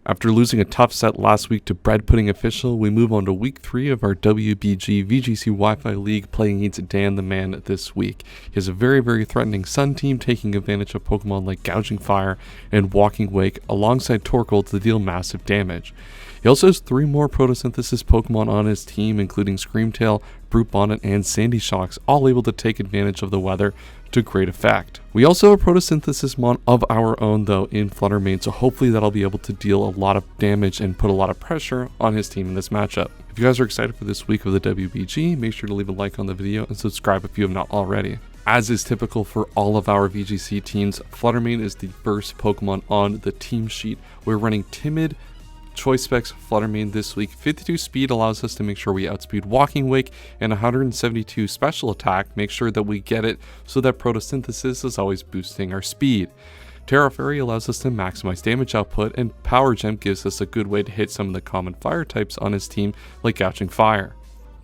After losing a tough set last week to Bread Pudding Official, we move on to week 3 of our WBG VGC Wi-Fi League, playing against Dan the Man this week. He has a very threatening Sun team, taking advantage of Pokemon like Gouging Fire and Walking Wake alongside Torkoal to deal massive damage. He also has 3 more Protosynthesis Pokemon on his team, including Screamtail, Brute Bonnet, and Sandy Shocks, all able to take advantage of the weather to great effect. We also have a Protosynthesis Mon of our own though in Flutter Mane, so hopefully that'll be able to deal a lot of damage and put a lot of pressure on his team in this matchup. If you guys are excited for this week of the WBG, make sure to leave a like on the video and subscribe if you have not already. As is typical for all of our VGC teams, Flutter Mane is the first Pokemon on the team sheet. We're running Timid, Choice Specs, Flutter Mane this week. 52 speed allows us to make sure we outspeed Walking Wake, and 172 special attack makes sure that we get it so that Protosynthesis is always boosting our speed. Terra Fairy allows us to maximize damage output, and Power Gem gives us a good way to hit some of the common fire types on his team like Gouging Fire.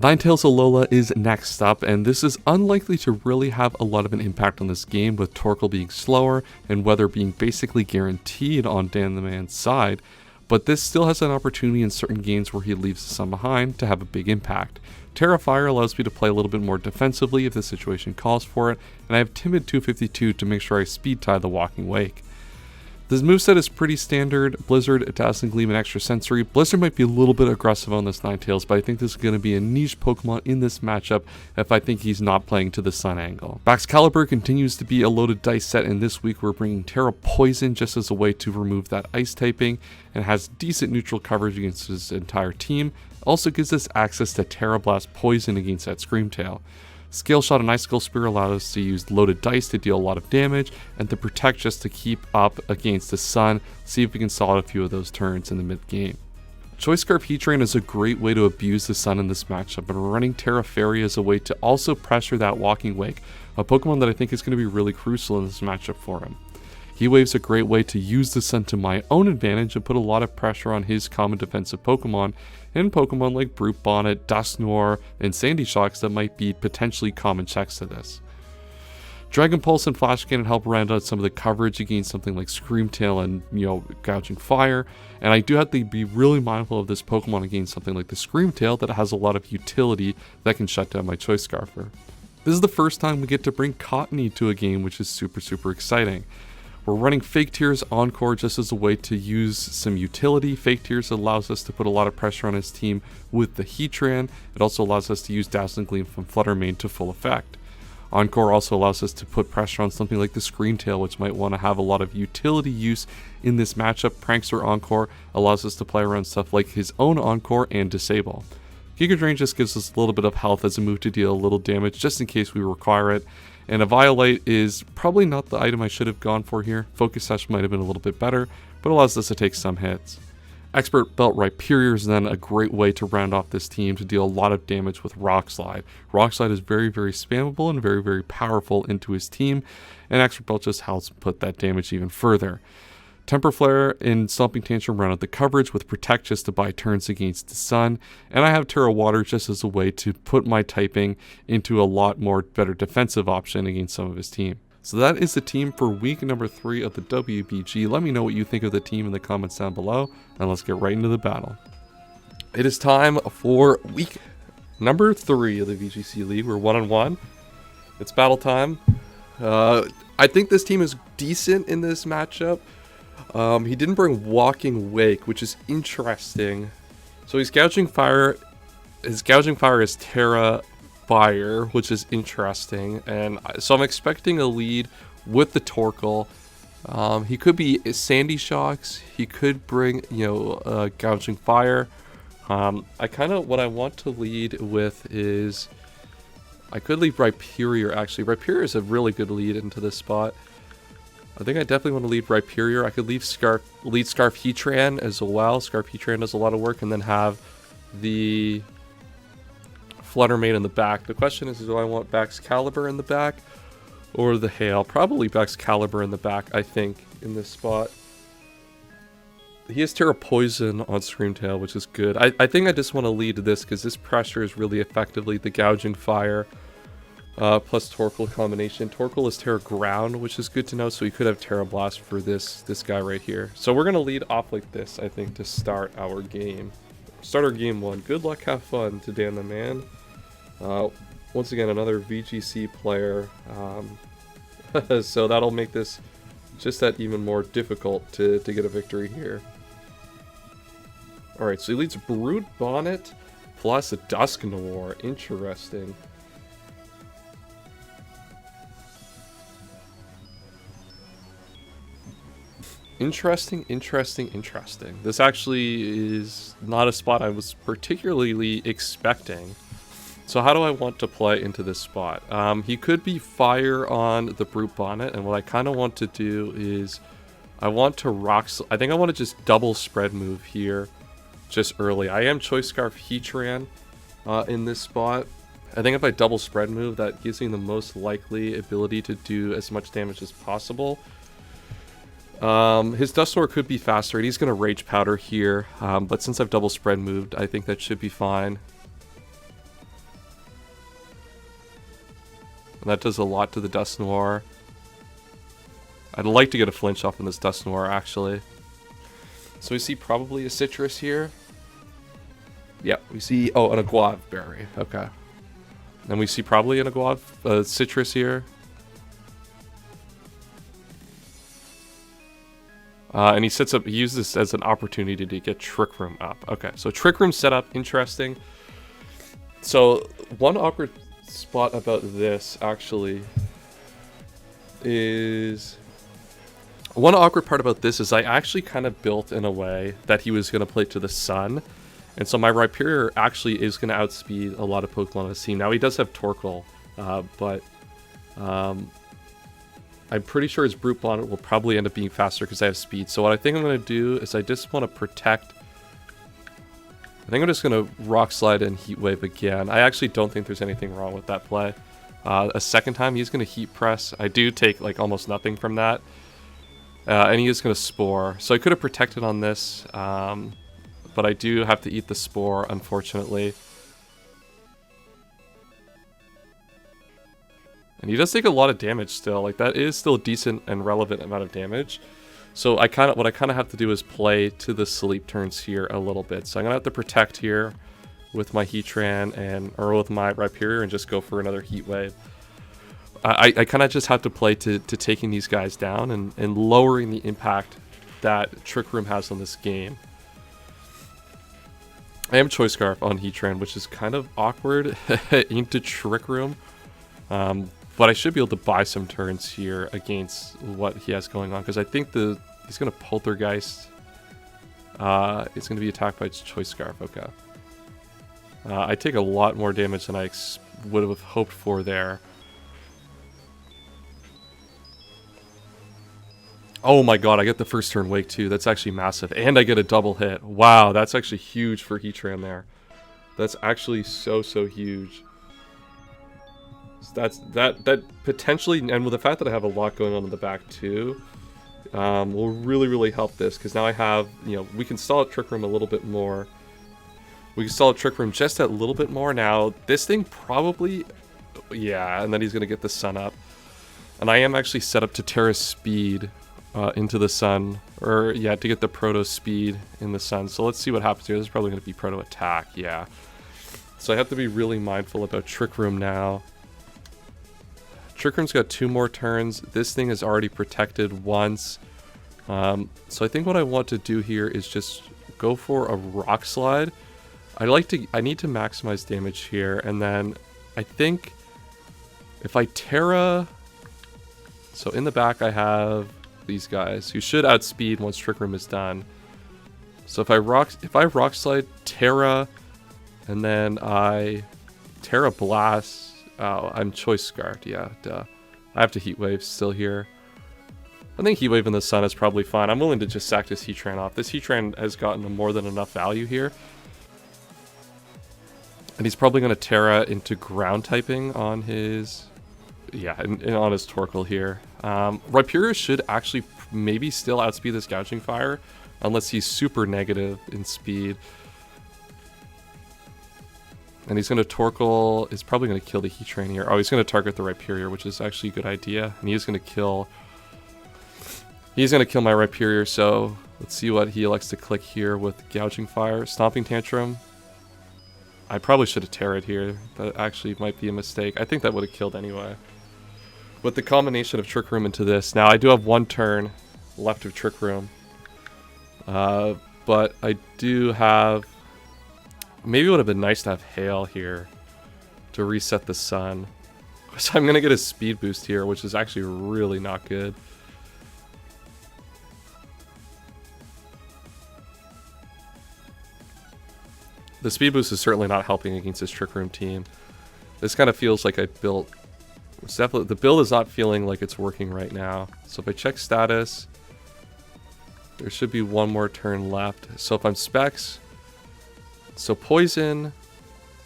Ninetales Alola is next up, and this is unlikely to really have a lot of an impact on this game, with Torkoal being slower and weather being basically guaranteed on Dan the Man's side. But this still has an opportunity in certain games where he leaves the sun behind to have a big impact. Terra Fire allows me to play a little bit more defensively if the situation calls for it, and I have Timid 252 to make sure I speed tie the Walking Wake. This moveset is pretty standard: Blizzard, Dazzling Gleam, and Extra Sensory. Blizzard might be a little bit aggressive on this Ninetales, but I think this is going to be a niche Pokemon in this matchup if I think he's not playing to the sun angle. Excalibur continues to be a loaded dice set, and this week we're bringing Terra Poison just as a way to remove that ice typing, and has decent neutral coverage against his entire team. Also gives us access to Terra Blast Poison against that Screamtail. Scale Shot and Icicle Spear allow us to use loaded dice to deal a lot of damage, and to protect just to keep up against the sun. See if we can solve a few of those turns in the mid game. Choice Scarf Heatran is a great way to abuse the sun in this matchup, and we're running Terra Fairy as a way to also pressure that Walking Wake, a Pokemon that I think is going to be really crucial in this matchup for him. Heat Wave's a great way to use the sun to my own advantage and put a lot of pressure on his common defensive Pokemon, and Pokemon like Brute Bonnet, Dusknoir, and Sandy Shocks that might be potentially common checks to this. Dragon Pulse and Flash Cannon help round out some of the coverage against something like Screamtail and, Gouging Fire, and I do have to be really mindful of this Pokemon against something like the Screamtail that has a lot of utility that can shut down my Choice Scarfer. This is the first time we get to bring Cottony to a game, which is super exciting. We're running Fake Tears Encore just as a way to use some utility. Fake Tears allows us to put a lot of pressure on his team with the Heatran. It also allows us to use Dazzling Gleam from Flutter Mane to full effect. Encore also allows us to put pressure on something like the Screamtail, which might want to have a lot of utility use in this matchup. Prankster Encore allows us to play around stuff like his own Encore and Disable. Giga Drain just gives us a little bit of health as a move to deal a little damage just in case we require it. And a Violite is probably not the item I should have gone for here. Focus Sash might have been a little bit better, but allows us to take some hits. Expert Belt Rhyperior is then a great way to round off this team to deal a lot of damage with Rock Slide. Rock Slide is very spammable and very powerful into his team, and Expert Belt just helps put that damage even further. Temper Flare and Stomping Tantrum round out the coverage with Protect just to buy turns against the sun, and I have Terra Water just as a way to put my typing into a lot more better defensive option against some of his team. So that is the team for week number 3 of the WBG. Let me know what you think of the team in the comments down below, and let's get right into the battle. It is time for week number 3 of the VGC League. We're 1-on-1. It's battle time. I think this team is decent in this matchup. He didn't bring Walking Wake, which is interesting. So he's Gouging Fire. His Gouging Fire is Terra Fire, which is interesting. And so I'm expecting a lead with the Torkoal. He could be Sandy Shocks. He could bring, Gouging Fire. What I want to lead with is, I could leave Rhyperior actually. Rhyperior is a really good lead into this spot. I think I definitely want to lead Rhyperior. I could lead Scarf Heatran as well. Scarf Heatran does a lot of work, and then have the Flutter Mane in the back. The question is, do I want Excalibur in the back or the Hail? Probably Excalibur in the back, I think, in this spot. He has Terra Poison on Screamtail, which is good. I think I just want to lead this because this pressure is really effectively the Gouging Fire. plus Torkoal combination. Torkoal is Terra Ground, which is good to know, so we could have Terra Blast for this guy right here. So we're going to lead off like this, I think, to start our game. Start our game 1. Good luck, have fun to Dan the Man. Once again, another VGC player. So that'll make this just that even more difficult to get a victory here. Alright, so he leads Brood Bonnet plus a Dusk Noir. Interesting. Interesting. This actually is not a spot I was particularly expecting. So how do I want to play into this spot? He could be Fire on the Brute Bonnet, and what I kind of want to do is I want to I think I want to just double spread move here just early. I am Choice Scarf Heatran in this spot. I think if I double spread move, that gives me the most likely ability to do as much damage as possible. His Dusknoir could be faster, and he's going to Rage Powder here, but since I've double spread moved, I think that should be fine. And that does a lot to the Dusknoir. I'd like to get a flinch off in this Dusknoir, actually. So we see probably a Citrus here. Yeah, we see, oh, an Aguave Berry, okay. And we see probably an Aguave Citrus here. And he sets up, he uses this as an opportunity to get Trick Room up. Okay, so Trick Room setup, interesting. So one awkward spot about this actually is, one awkward part about this is I actually kind of built in a way that he was going to play to the sun. And so my Rhyperior actually is going to outspeed a lot of Pokemon on his team. Now he does have Torkoal, but I'm pretty sure his Brute Bonnet will probably end up being faster because I have speed. So what I think I'm going to do is I just want to protect. I think I'm just going to Rock Slide and Heat Wave again. I actually don't think there's anything wrong with that play. A second time, he's going to Heat Press. I do take like almost nothing from that. And he is going to Spore. So I could have protected on this, but I do have to eat the Spore, unfortunately. And he does take a lot of damage still. Like, that is still a decent and relevant amount of damage. So what I kind of have to do is play to the sleep turns here a little bit. So I'm gonna have to protect here with my Heatran or with my Rhyperior and just go for another Heat Wave. I kind of just have to play to taking these guys down and lowering the impact that Trick Room has on this game. I am Choice Scarf on Heatran, which is kind of awkward into Trick Room. But I should be able to buy some turns here against what he has going on, because I think he's going to Poltergeist. It's going to be attacked by Choice Scarf. Okay. I take a lot more damage than I would have hoped for there. Oh my god, I get the first turn Wake too. That's actually massive. And I get a double hit. Wow, that's actually huge for Heatran there. That's actually so huge. That potentially, and with the fact that I have a lot going on in the back too, will really help this, because now I have, we can stall at Trick Room a little bit more. We can stall at Trick Room just a little bit more. Now this thing probably, yeah, and then he's gonna get the sun up, and I am actually set up to Terra Speed into the sun, or yeah, to get the Proto Speed in the sun. So let's see what happens here. This is probably gonna be Proto Attack, yeah. So I have to be really mindful about Trick Room now. Trick Room's got 2 more turns. This thing is already protected once. So I think what I want to do here is just go for a Rock Slide. I need to maximize damage here, and then I think if I Terra, so in the back I have these guys who should outspeed once Trick Room is done. So if I Rock Slide, Terra, and then I Terra Blast. Oh, I'm Choice Scarfed, yeah, duh. I have to Heat Wave still here. I think Heat Wave in the sun is probably fine. I'm willing to just sack this Heatran off. This Heatran has gotten more than enough value here. And he's probably going to Terra into Ground typing on his, yeah, and on his Torkoal here. Rhyperior should actually maybe still outspeed this Gouging Fire, unless he's super negative in speed. And he's going to Torkoal. Is probably going to kill the Heatran here. Oh, he's going to target the Rhyperior, which is actually a good idea. And he's going to kill... He's going to kill my Rhyperior, so let's see what he elects to click here with Gouging Fire. Stomping Tantrum. I probably should have Terra'd here. That actually might be a mistake. I think that would have killed anyway. With the combination of Trick Room into this. Now, I do have 1 turn left of Trick Room. But I do have... Maybe it would have been nice to have Hail here to reset the sun. So I'm going to get a speed boost here, which is actually really not good. The speed boost is certainly not helping against this Trick Room team. This kind of feels like I built... It's definitely, the build is not feeling like it's working right now. So if I check status, there should be 1 more turn left. So if I'm Specs... So Poison,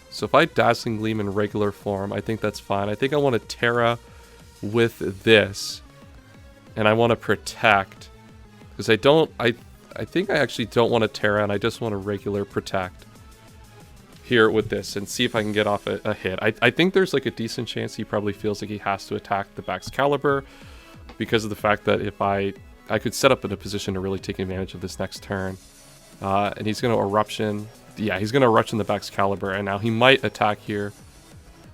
so if I Dazzling Gleam in regular form, I think that's fine. I think I want to Terra with this, and I want to Protect, because I think I actually don't want to Terra, and I just want to regular Protect here with this, and see if I can get off a hit. I think there's like a decent chance he probably feels like he has to attack the Baxcalibur, because of the fact that if I could set up in a position to really take advantage of this next turn, and he's going to Eruption. Yeah, he's going to Eruption the Baxcalibur, and now he might attack here.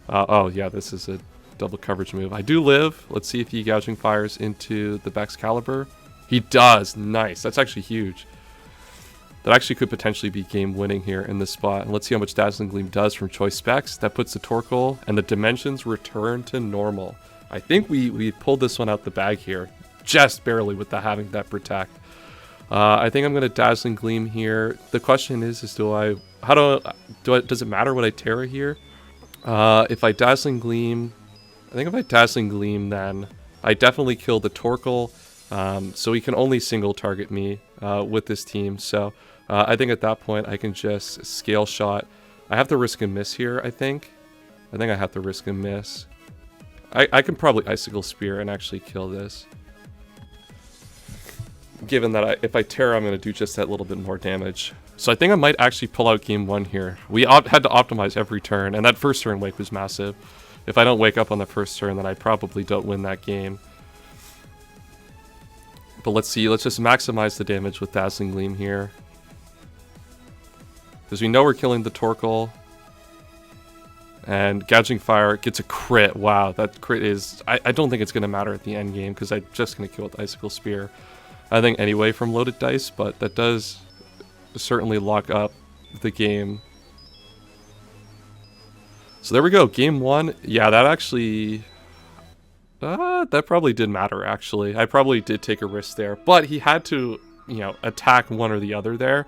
Oh, yeah, this is a double coverage move. I do live. Let's see if he Gouging Fires into the Baxcalibur. He does. Nice. That's actually huge. That actually could potentially be game winning here in this spot. And let's see how much Dazzling Gleam does from Choice Specs. That puts the Torkoal, and the dimensions return to normal. I think we pulled this one out the bag here, just barely with having that Protect. I think I'm going to Dazzling Gleam here. The question is does it matter what I Terra here? If I Dazzling Gleam, I think if I Dazzling Gleam, then I definitely kill the Torkoal. So he can only single target me with this team. So I think at that point I can just Scale Shot. I have to risk a miss here, I think. I have to risk a miss. I can probably Icicle Spear and actually kill this. Given that if I Terra, I'm going to do just that little bit more damage. So I think I might actually pull out game 1 here. We had to optimize every turn, and that first turn wake was massive. If I don't wake up on the first turn, then I probably don't win that game. But let's see, let's just maximize the damage with Dazzling Gleam here. Because we know we're killing the Torkoal. And Gouging Fire gets a crit. Wow, that crit is... I don't think it's going to matter at the end game, because I'm just going to kill with Icicle Spear. I think anyway from loaded dice, but that does certainly lock up the game. So there we go, game 1. Yeah, that actually... that probably did matter, actually. I probably did take a risk there, but he had to, attack one or the other there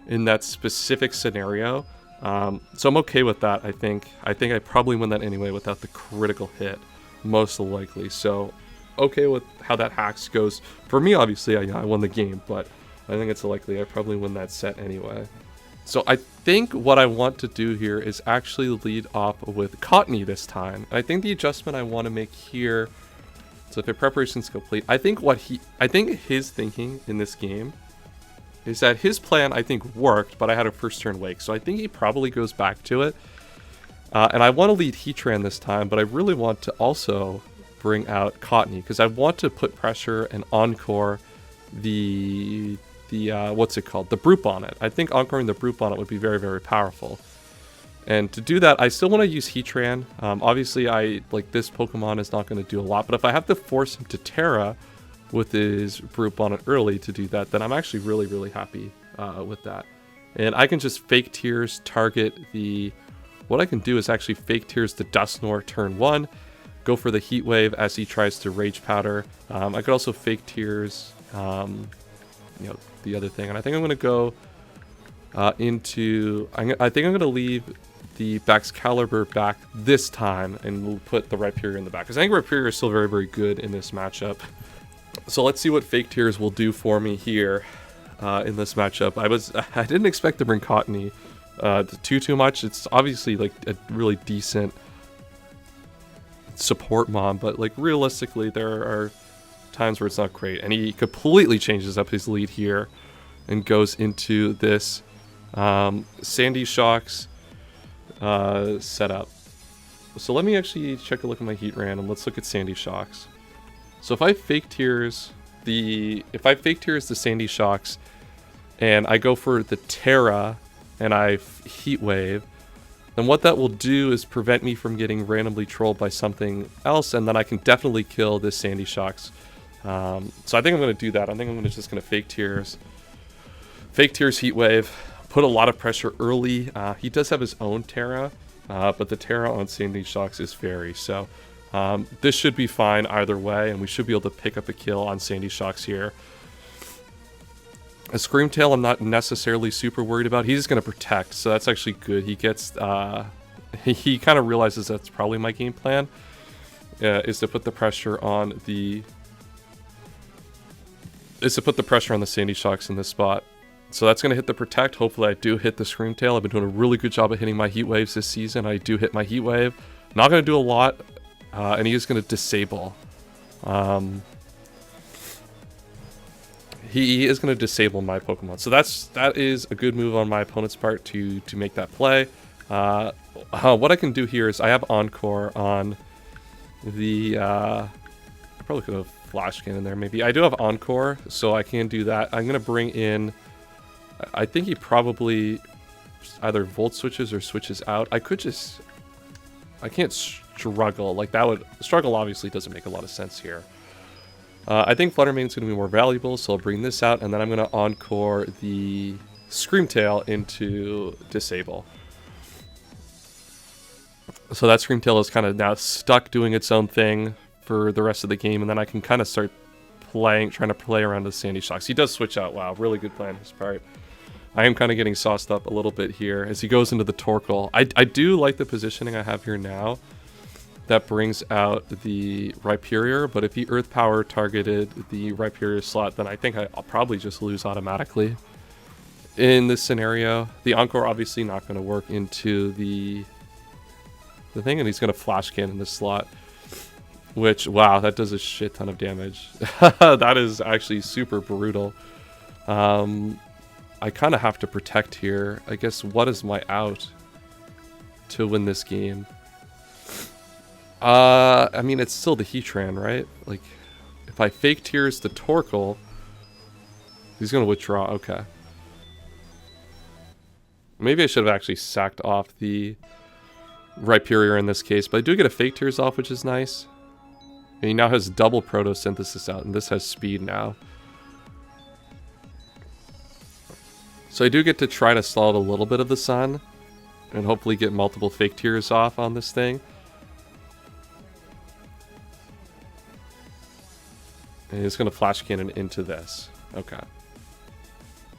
in that specific scenario. So I'm okay with that, I think. I think I probably win that anyway without the critical hit, most likely. So... okay with how that hacks goes. For me, obviously, I won the game, but I think it's likely I probably win that set anyway. So I think what I want to do here is actually lead off with Cottony this time. And I think the adjustment I want to make here, so if your preparation's complete, I think his thinking in this game is that his plan, I think, worked, but I had a first turn wake. So I think he probably goes back to it. And I want to lead Heatran this time, but I really want to also bring out Cottony, because I want to put pressure and encore the what's it called, the Brute Bonnet. I think encoring the Brute Bonnet would be very, very powerful. And to do that, I still want to use Heatran. Obviously, this Pokemon is not going to do a lot, but if I have to force him to Terra with his Brute Bonnet early to do that, then I'm actually really, really happy with that. And I can just Fake Tears target what I can do is actually Fake Tears the Dusknoir turn 1, go for the Heat Wave as he tries to Rage Powder. I could also Fake Tears, the other thing. And I think I'm going to go I think I'm going to leave the Baxcalibur back this time, and we'll put the Rhyperior in the back, because I think Rhyperior is still very, very good in this matchup. So let's see what Fake Tears will do for me here in this matchup. I didn't expect to bring Cottony too much. It's obviously like a really decent support mom, but like realistically there are times where it's not great, and he completely changes up his lead here and goes into this Sandy Shocks. setup. So let me actually check a look at my heat ran and let's look at Sandy Shocks. So if I fake tears the Sandy Shocks and I go for the Terra and I heat wave, then what that will do is prevent me from getting randomly trolled by something else, and then I can definitely kill this Sandy Shocks. So I think I'm going to do that. I think I'm just going to fake tears heat wave, put a lot of pressure early. He does have his own Terra, but the Terra on Sandy Shocks is Fairy, so this should be fine either way, and we should be able to pick up a kill on Sandy Shocks here. A Screamtail I'm not necessarily super worried about. He's going to protect, so that's actually good. He gets, he kind of realizes that's probably my game plan, is to put the pressure on the Sandy Shocks in this spot. So that's going to hit the protect. Hopefully I do hit the Screamtail. I've been doing a really good job of hitting my heat waves this season. I do hit my heat wave. Not going to do a lot, and he is going to disable. He is going to disable my Pokemon. So that is a good move on my opponent's part to make that play. What I can do here is I have Encore on the... I probably could have Flash Cannon there maybe. I do have Encore, so I can do that. I'm going to bring in... I think he probably either Volt switches or switches out. I could just... I can't struggle. Like that would... Struggle obviously doesn't make a lot of sense here. I think Flutter Mane is going to be more valuable, so I'll bring this out, and then I'm going to Encore the Screamtail into Disable. So that Screamtail is kind of now stuck doing its own thing for the rest of the game, and then I can kind of start trying to play around with Sandy Shocks. He does switch out. Wow, really good plan on his part. I am kind of getting sauced up a little bit here as he goes into the Torkoal. I do like the positioning I have here now. That brings out the Rhyperior, but if he Earth Power targeted the Rhyperior slot, then I think I'll probably just lose automatically. In this scenario, the Encore obviously not going to work into the thing, and he's going to Flash Cannon this slot. Which, wow, that does a shit ton of damage. That is actually super brutal. I kind of have to protect here. I guess what is my out to win this game? I mean, it's still the Heatran, right? Like, if I fake tears the Torkoal, he's going to withdraw. Okay. Maybe I should have actually sacked off the Rhyperior in this case, but I do get a fake tears off, which is nice. And he now has double Protosynthesis out, and this has speed now. So I do get to try to stall out a little bit of the sun, and hopefully get multiple fake tears off on this thing. And he's going to Flash Cannon into this. Okay.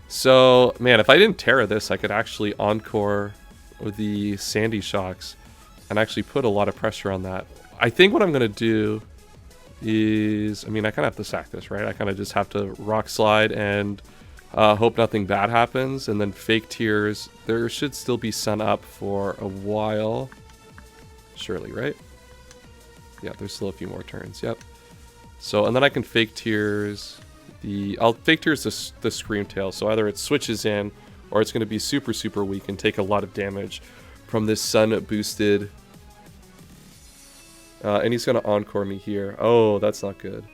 So, man, if I didn't Terra this, I could actually Encore the Sandy Shocks and actually put a lot of pressure on that. I think what I'm going to do is... I mean, I kind of have to sack this, right? I kind of just have to Rock Slide and hope nothing bad happens. And then fake tears. There should still be sun up for a while. Surely, right? Yeah, there's still a few more turns. Yep. So, and then I can fake tears I'll fake tears the Screamtail, so either it switches in, or it's going to be super, super weak and take a lot of damage from this sun boosted. And he's going to Encore me here. Oh, that's not good.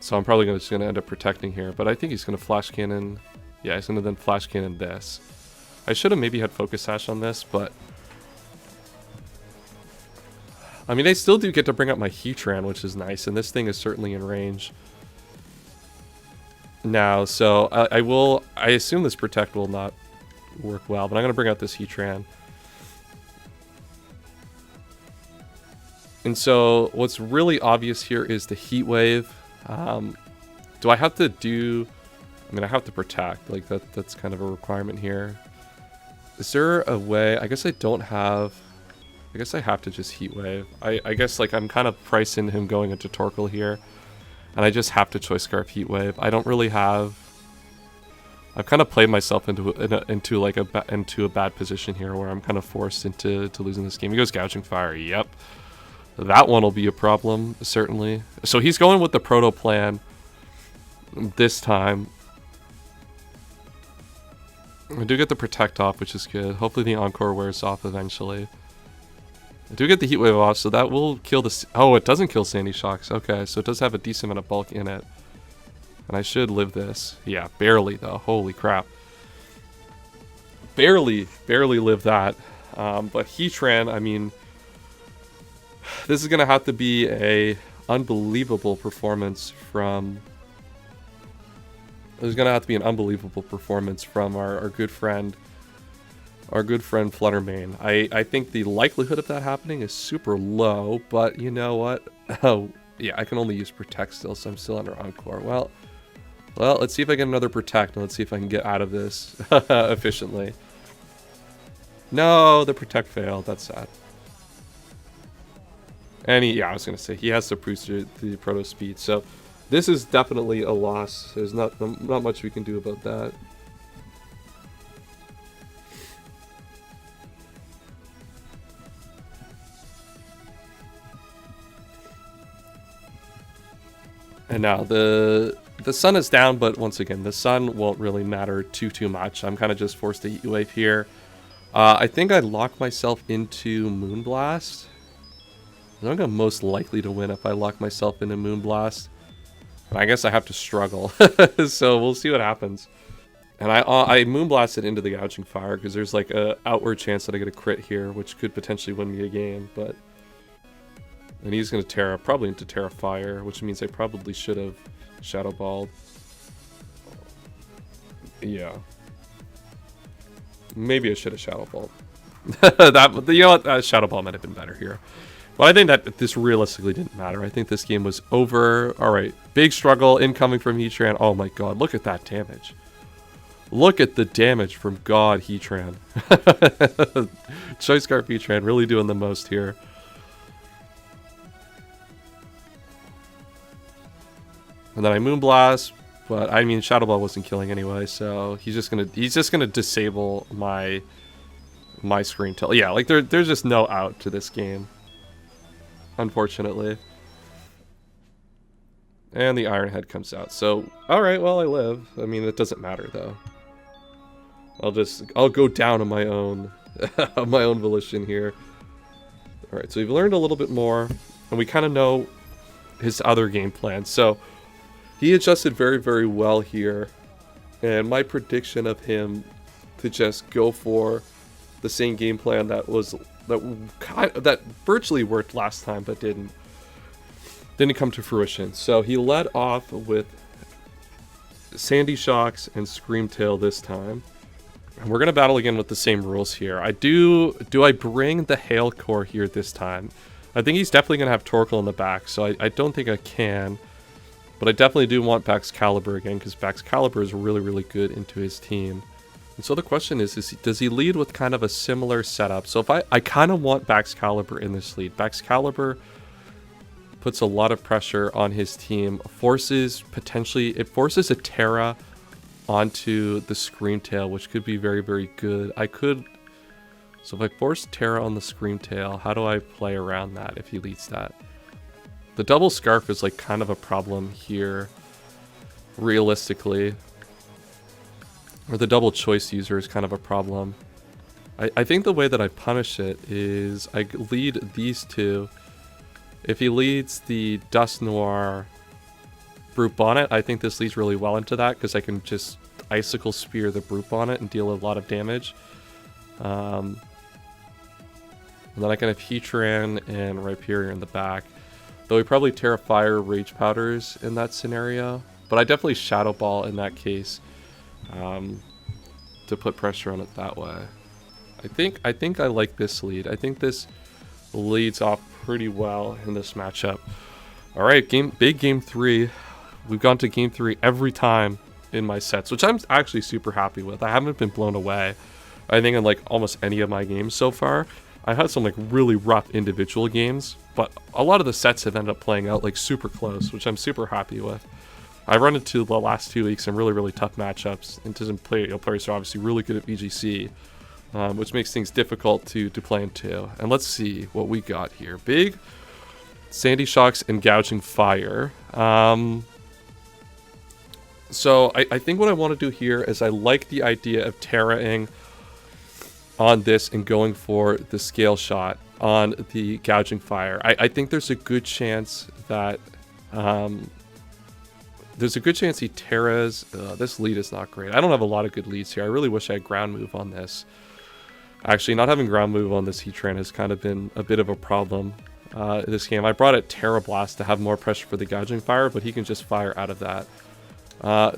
So I'm probably just going to end up protecting here, but I think he's going to Flash Cannon. Yeah, he's going to then Flash Cannon this. I should have maybe had Focus Sash on this, but... I mean, I still do get to bring up my Heatran, which is nice, and this thing is certainly in range now, so I assume this Protect will not work well, but I'm going to bring out this Heatran. And so, what's really obvious here is the Heat Wave. Do I have to do... I mean, I have to Protect, like that's kind of a requirement here. Is there a way... I guess I don't have... I guess I have to just Heat Wave. I guess like I'm kind of pricing him going into Torkoal here. And I just have to Choice Scarf Heat Wave. I don't really have... I've kind of played myself into a bad position here where I'm kind of forced into losing this game. He goes Gouging Fire. Yep. That one will be a problem, certainly. So he's going with the Proto plan this time. I do get the Protect off, which is good. Hopefully the Encore wears off eventually. I do get the Heat Wave off, so that will kill the... Oh, it doesn't kill Sandy Shocks. Okay, so it does have a decent amount of bulk in it. And I should live this. Yeah, barely, though. Holy crap. Barely live that. But Heatran, I mean... This is going to have to be a unbelievable performance from... There's going to have to be an unbelievable performance from our good friend... Our good friend Flutter Mane. I think the likelihood of that happening is super low, but you know what? Oh, yeah, I can only use Protect still, so I'm still under Encore. Well, let's see if I get another Protect, and let's see if I can get out of this efficiently. No, the Protect failed. That's sad. And yeah, I was going to say, he has to boost the Proto Speed, so this is definitely a loss. There's not much we can do about that. And now the sun is down, but once again, the sun won't really matter too much. I'm kind of just forced to Heat Wave here. I think I lock myself into Moonblast. I'm gonna most likely to win if I lock myself into Moonblast. And I guess I have to struggle, so we'll see what happens. And I Moonblasted into the Gouging Fire because there's like a outward chance that I get a crit here, which could potentially win me a game, but. And he's going to Terra, probably into Terra Fire, which means I probably should have Shadow Balled. Yeah. Maybe I should have Shadow Balled. You know what? Shadow Ball might have been better here. But I think that this realistically didn't matter. I think this game was over. Alright, big struggle incoming from Heatran. Oh my god, look at that damage. Look at the damage from God Heatran. Choice Scarf Heatran really doing the most here. And then I Moonblast, but I mean Shadow Ball wasn't killing anyway, so he's just gonna disable my Scream Tail. Yeah, like there's just no out to this game, unfortunately. And the Iron Head comes out. So all right, well I live. I mean it doesn't matter though. I'll go down on my own on my own volition here. All right, so we've learned a little bit more, and we kind of know his other game plan. So. He adjusted very well here, and my prediction of him to just go for the same game plan that virtually worked last time but didn't come to fruition. So he led off with Sandy Shocks and Scream Tail this time, and we're gonna battle again with the same rules here. Do I bring the Hail Core here this time? I think he's definitely gonna have Torkoal in the back, so I don't think I can. But I definitely do want Baxcalibur again, because Baxcalibur is really good into his team. And so the question is does he lead with kind of a similar setup? So if I kind of want Baxcalibur in this lead. Baxcalibur puts a lot of pressure on his team, forces a Terra onto the Scream Tail, which could be very good. So if I force Terra on the Scream Tail, how do I play around that if he leads that? The double Scarf is like kind of a problem here, realistically. Or the double Choice User is kind of a problem. I think the way that I punish it is I lead these two. If he leads the Dust Noir Brute Bonnet, I think this leads really well into that because I can just Icicle Spear the Brute Bonnet and deal a lot of damage. And then I can have Heatran and Rhyperior in the back. Though we probably Terra Fire Rage Powders in that scenario. But I definitely Shadow Ball in that case. To put pressure on it that way. I think I like this lead. I think this leads off pretty well in this matchup. Alright, big game 3. We've gone to game 3 every time in my sets, which I'm actually super happy with. I haven't been blown away. I think in like almost any of my games so far. I had some like really rough individual games, but a lot of the sets have ended up playing out like super close, which I'm super happy with. I run into the last 2 weeks some really tough matchups, and players are obviously really good at VGC, which makes things difficult to play into. And let's see what we got here. Big Sandy Shocks and Gouging Fire. So I think what I want to do here is I like the idea of Terra-ing on this and going for the scale shot on the Gouging Fire. I think there's a good chance that he Terras. This lead is not great. I don't have a lot of good leads here. I really wish I had ground move on this. Actually, not having ground move on this Heatran has kind of been a bit of a problem this game. I brought it Terra Blast to have more pressure for the Gouging Fire, but he can just fire out of that.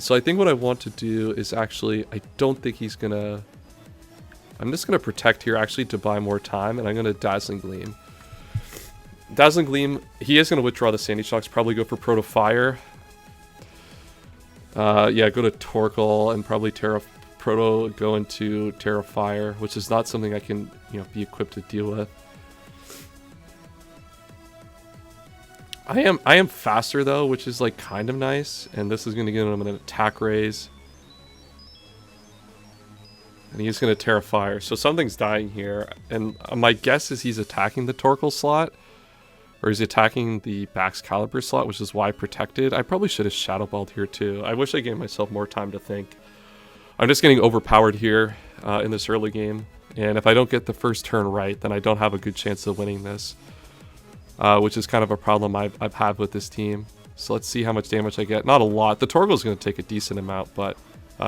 So I think what I want to do is actually, I don't think he's gonna... I'm just gonna protect here actually to buy more time, and I'm gonna Dazzling Gleam. Dazzling Gleam, he is gonna withdraw the Sandy Shocks, probably go for Proto Fire. Yeah, go to Torkoal and probably Proto go into Terra Fire, which is not something I can, be equipped to deal with. I am faster though, which is like kind of nice, and this is going to give him an attack raise. And he's going to Terra Fire, so something's dying here, and my guess is he's attacking the Torkoal slot, or he's attacking the Bax Caliber slot, which is why I protected. I probably should have Shadow Balled here too. I wish I gave myself more time to think. I'm just getting overpowered here in this early game, and if I don't get the first turn right, then I don't have a good chance of winning this. Which is kind of a problem I've had with this team. So let's see how much damage I get. Not a lot. The Torkoal is going to take a decent amount, but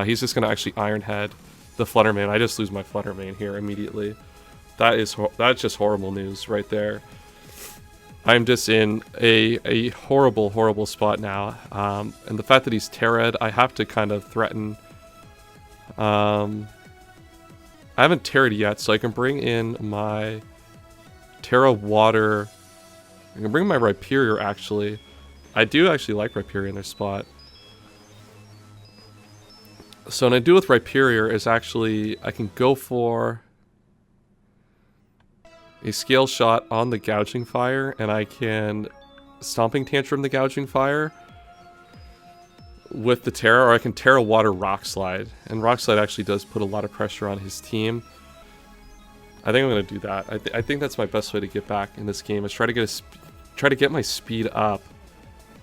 he's just going to actually Iron Head the Flutter Mane. I just lose my Flutter Mane here immediately. That's just horrible news right there. I'm just in a horrible, horrible spot now. And the fact that he's Terra'd, I have to kind of threaten. I haven't Terra'd yet, so I can bring in my Terra Water. I can bring my Rhyperior, actually. I do actually like Rhyperior in their spot. So what I do with Rhyperior is actually, I can go for a Scale Shot on the Gouging Fire, and I can Stomping Tantrum the Gouging Fire with the Terra, or I can Terra Water Rock Slide. And Rock Slide actually does put a lot of pressure on his team. I think I'm going to do that. I think that's my best way to get back in this game, is try to get my speed up.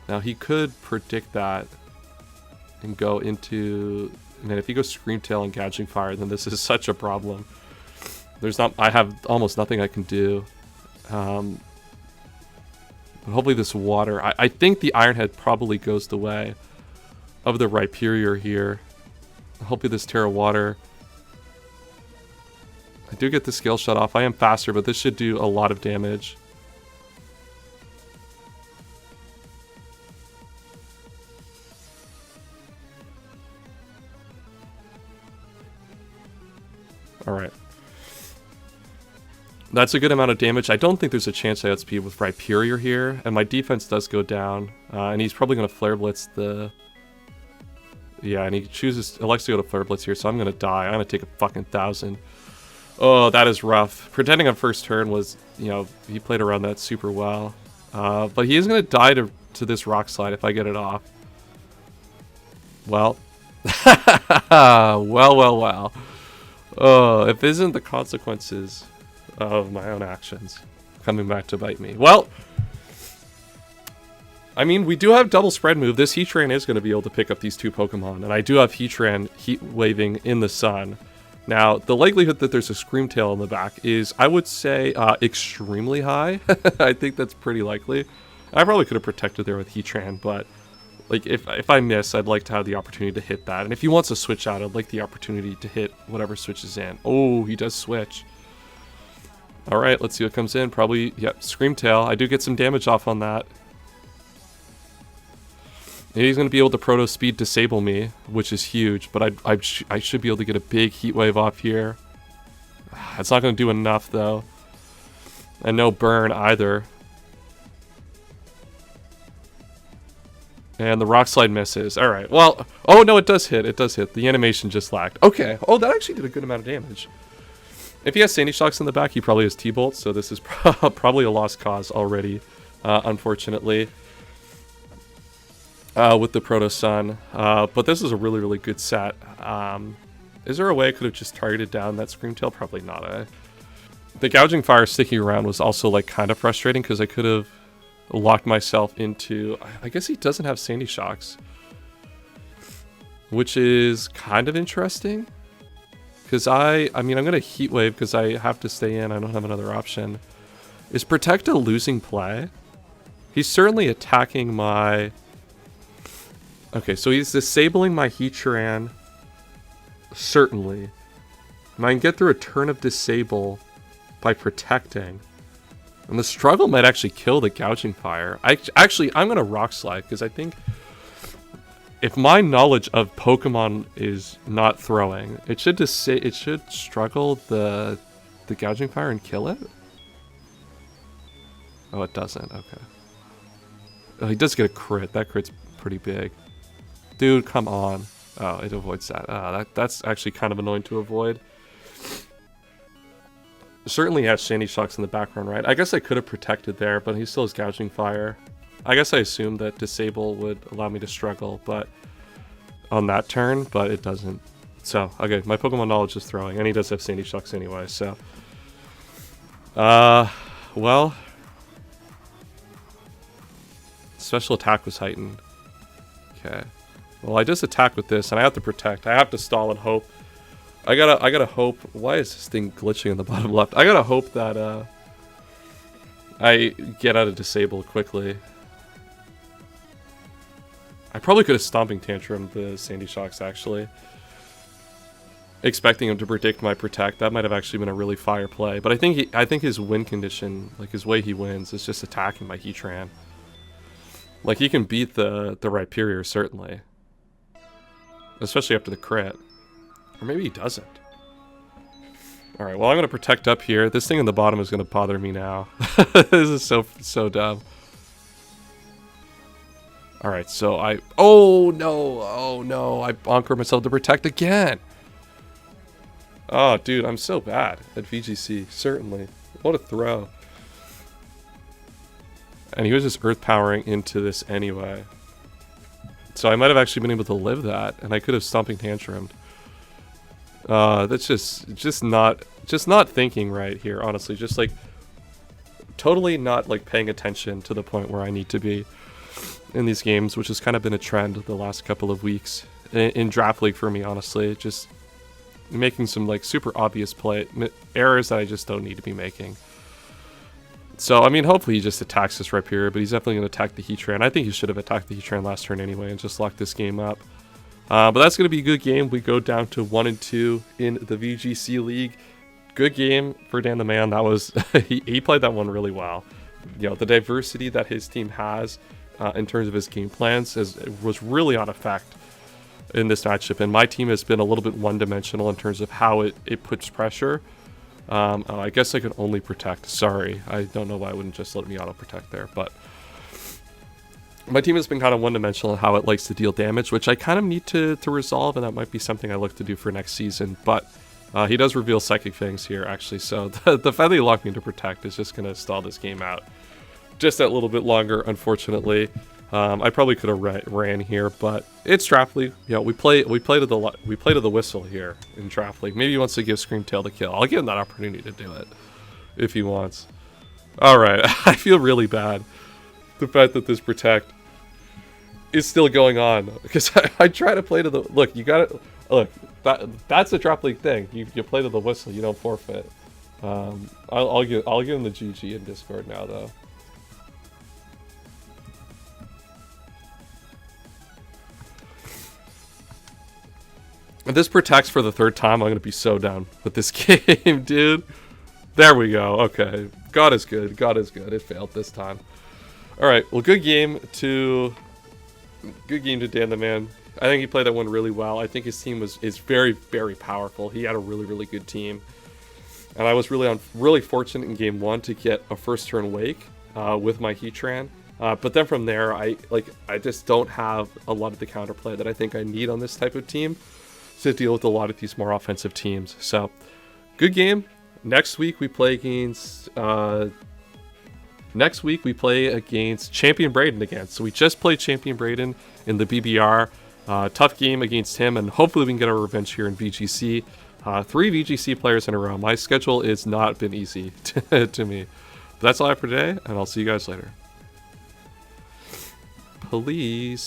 Now he could predict that and go into... Man, if he goes Scream Tail and Gouging Fire, then this is such a problem. I have almost nothing I can do. But hopefully this water... I think the Iron Head probably goes the way of the Rhyperior here. Hopefully this Terra Water... I do get the Scale Shot off. I am faster, but this should do a lot of damage. Alright. That's a good amount of damage. I don't think there's a chance I outspeed with Rhyperior here, and my defense does go down. And he's probably going to Flare Blitz the... Yeah, and he elects to go to Flare Blitz here, so I'm going to die. I'm going to take a fucking 1,000. Oh, that is rough. Pretending on first turn was, he played around that super well. But he is going to die to this Rock Slide if I get it off. Well. Well. Oh, if isn't the consequences of my own actions coming back to bite me. Well, I mean, we do have double spread move. This Heatran is going to be able to pick up these two Pokemon. And I do have Heatran Heat Waving in the sun. Now, the likelihood that there's a Scream Tail in the back is, I would say, extremely high. I think that's pretty likely. I probably could have protected there with Heatran, but like if I miss, I'd like to have the opportunity to hit that. And if he wants to switch out, I'd like the opportunity to hit whatever switches in. Oh, he does switch. All right, let's see what comes in. Probably, yep, Scream Tail. I do get some damage off on that. He's going to be able to Proto Speed Disable me, which is huge, but I should be able to get a big Heat Wave off here. It's not going to do enough, though. And no Burn, either. And the Rock Slide misses. Alright, well... Oh, no, it does hit. It does hit. The animation just lagged. Okay. Oh, that actually did a good amount of damage. If he has Sandy Shocks in the back, he probably has T-Bolt, so this is probably a lost cause already, unfortunately. With the Proto Sun. But this is a really, really good set. Is there a way I could have just targeted down that Scream Tail? Probably not. The Gouging Fire sticking around was also like kind of frustrating because I could have locked myself into... I guess he doesn't have Sandy Shocks. which is kind of interesting. Because I mean, I'm going to Heat Wave because I have to stay in. I don't have another option. Is Protect a losing play? He's certainly attacking my... Okay, so he's disabling my Heatran. Certainly. And I can get through a turn of disable by protecting. And the struggle might actually kill the Gouging Fire. I'm going to Rock Slide because I think if my knowledge of Pokemon is not throwing, it should struggle the Gouging Fire and kill it. Oh, it doesn't. Okay. Oh, he does get a crit. That crit's pretty big. Dude, come on. Oh, it avoids that. That's actually kind of annoying to avoid. Certainly has Sandy Shocks in the background, right? I guess I could have protected there, but he still has Gouging Fire. I guess I assumed that Disable would allow me to struggle, but on that turn, but it doesn't. So, okay, my Pokemon knowledge is throwing, and he does have Sandy Shocks anyway, so. Well. Special attack was heightened. Okay. Well, I just attack with this, and I have to protect. I have to stall and hope. I gotta hope. Why is this thing glitching in the bottom left? I gotta hope that I get out of disable quickly. I probably could have Stomping Tantrum the Sandy Shocks actually, expecting him to predict my protect. That might have actually been a really fire play. But I think his win condition, like his way he wins, is just attacking my Heatran. Like he can beat the Rhyperior certainly, especially after the crit. Or maybe he doesn't. Alright, well I'm going to protect up here. This thing in the bottom is going to bother me now. This is so dumb. Alright, so oh no, I bonker myself to protect again. Oh, dude, I'm so bad at VGC, certainly. What a throw. And he was just Earth Powering into this anyway. So I might have actually been able to live that, and I could have Stomping Tantrumed. That's just not thinking right here, honestly. Just like totally not like paying attention to the point where I need to be in these games, which has kind of been a trend the last couple of weeks in Draft League for me, honestly. Just making some like super obvious errors that I just don't need to be making. So, I mean, hopefully he just attacks this Rhyperior, but he's definitely going to attack the Heatran. I think he should have attacked the Heatran last turn anyway and just locked this game up. But that's going to be a good game. We go down to 1-2 in the VGC League. Good game for Dan the Man. That was he played that one really well. You know, the diversity that his team has in terms of his game plans was really on effect in this matchup. And my team has been a little bit one-dimensional in terms of how it puts pressure. I guess I could only protect. Sorry, I don't know why it wouldn't just let me auto-protect there, but my team has been kind of one-dimensional in how it likes to deal damage, which I kind of need to resolve, and that might be something I look to do for next season, but he does reveal Psychic Fangs here, actually, so the fact that he locked me to protect is just going to stall this game out just that little bit longer, unfortunately. I probably could have ran here, but it's Draft League. You know, we play to the whistle here in Draft League. Maybe he wants to give Screamtail the kill. I'll give him that opportunity to do it if he wants. All right, I feel really bad. The fact that this protect is still going on because I try to play to the look. You got to look. That's a Draft League thing. You play to the whistle. You don't forfeit. I'll give him the GG in Discord now though. If this protects for the third time, I'm going to be so down with this game, dude. There we go. Okay. God is good. God is good. It failed this time. All right. Well, good game to Dan the Man. I think he played that one really well. I think his team is very, very powerful. He had a really, really good team. And I was really fortunate in game one to get a first turn wake with my Heatran. But then from there, I just don't have a lot of the counterplay that I think I need on this type of team to deal with a lot of these more offensive teams. So, good game. Next week we play against Champion Braden again. So we just played Champion Braden in the BBR. Tough game against him, and hopefully we can get our revenge here in VGC. 3 VGC players in a row. My schedule has not been easy to me. But that's all I have for today, and I'll see you guys later. Please.